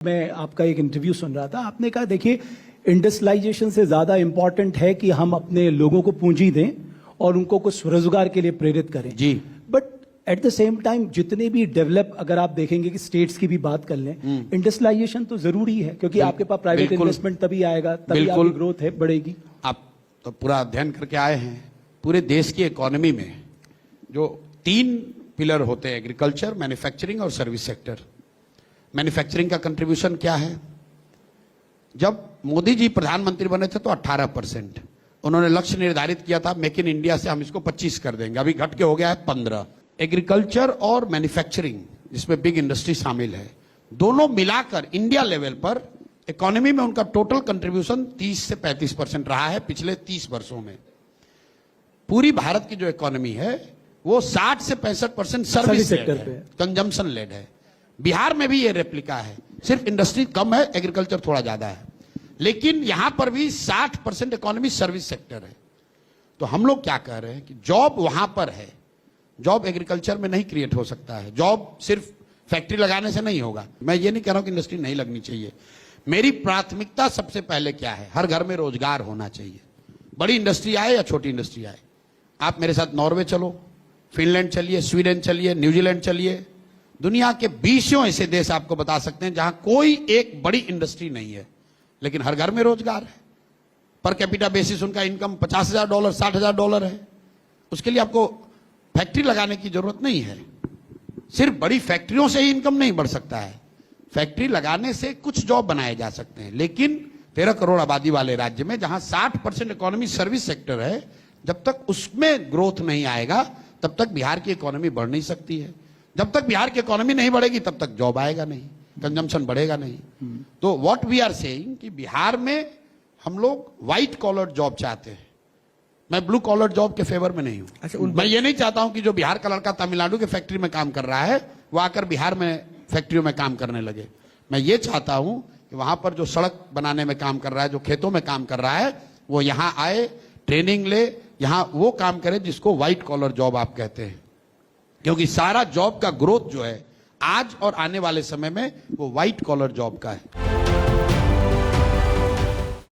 मैं आपका एक इंटरव्यू सुन रहा था, आपने कहा देखिए इंडस्ट्रियलाइजेशन से ज्यादा इंपॉर्टेंट है कि हम अपने लोगों को पूंजी दें और उनको कुछ रोजगार के लिए प्रेरित करें जी। But at the same time जितने भी डेवलप, अगर आप देखेंगे कि स्टेट्स की भी बात कर लें, इंडस्ट्रियलाइजेशन तो जरूरी है क्योंकि आपके पास प्राइवेट इन्वेस्टमेंट तभी आएगा, तभी आपकी ग्रोथ है बढ़ेगी। आप तो पूरा अध्ययन करके आए हैं। पूरे देश की इकोनॉमी में जो 3 पिलर होते हैं, एग्रीकल्चर, मैन्युफैक्चरिंग और सर्विस सेक्टर। मैन्युफैक्चरिंग का कंट्रीब्यूशन क्या है? जब मोदी जी प्रधानमंत्री बने थे तो 18%। उन्होंने लक्ष्य निर्धारित किया था मेक इन इंडिया से हम इसको 25 कर देंगे, अभी घट के हो गया है 15। एग्रीकल्चर और मैन्युफैक्चरिंग, जिसमें बिग इंडस्ट्री शामिल है, दोनों मिलाकर इंडिया लेवल पर इकोनॉमी में उनका टोटल कंट्रीब्यूशन 30 से 35% रहा है पिछले 30 वर्षों में। पूरी भारत की जो इकोनॉमी है वो 60 से 65% सर्विस सेक्टर पे, कंजम्पशन लेड है। बिहार में भी ये रेप्लिका है, सिर्फ इंडस्ट्री कम है, एग्रीकल्चर थोड़ा ज्यादा है, लेकिन यहां पर भी 60% इकोनॉमी सर्विस सेक्टर है। तो हम लोग क्या कह रहे हैं कि जॉब वहां पर है, जॉब एग्रीकल्चर में नहीं क्रिएट हो सकता है, जॉब सिर्फ फैक्ट्री लगाने से नहीं होगा। मैं ये नहीं कह रहा हूं कि इंडस्ट्री नहीं लगनी चाहिए, मेरी प्राथमिकता सबसे पहले क्या है, हर घर में रोजगार होना चाहिए। बड़ी इंडस्ट्री आए या छोटी इंडस्ट्री आए, आप मेरे साथ नॉर्वे चलो, फिनलैंड चलिए, स्वीडन चलिए, न्यूजीलैंड चलिए, दुनिया के 20 ऐसे देश आपको बता सकते हैं जहां कोई एक बड़ी इंडस्ट्री नहीं है, लेकिन हर घर में रोजगार है। पर कैपिटा बेसिस उनका इनकम $50,000 $60,000 है। उसके लिए आपको फैक्ट्री लगाने की जरूरत नहीं है। सिर्फ बड़ी फैक्ट्रियों से ही इनकम नहीं बढ़ सकता है, फैक्ट्री लगाने से कुछ जॉब बनाए जा सकते हैं। लेकिन 13 करोड़ आबादी वाले राज्य में जहां 60% इकोनॉमी सर्विस सेक्टर है, जब तक उसमें ग्रोथ नहीं आएगा तब तक बिहार की इकोनॉमी बढ़ नहीं सकती है। जब तक बिहार की इकोनॉमी नहीं बढ़ेगी तब तक जॉब आएगा नहीं, कंजम्पशन बढ़ेगा नहीं। तो व्हाट वी आर सेइंग कि बिहार में हम लोग व्हाइट कॉलर जॉब चाहते हैं। मैं ब्लू कॉलर जॉब के फेवर में नहीं हूं। अच्छा, मैं ये नहीं चाहता हूं कि जो बिहार का लड़का तमिलनाडु के फैक्ट्री में काम कर रहा है वो आकर बिहार में फैक्ट्रियों में काम करने लगे। मैं ये चाहता हूं कि वहां पर जो सड़क बनाने में काम कर रहा है, जो खेतों में काम कर रहा है, वो यहां आए, ट्रेनिंग ले, यहां वो काम करे जिसको व्हाइट कॉलर जॉब आप कहते हैं। क्योंकि सारा जॉब का ग्रोथ जो है आज और आने वाले समय में वो व्हाइट कॉलर जॉब का है।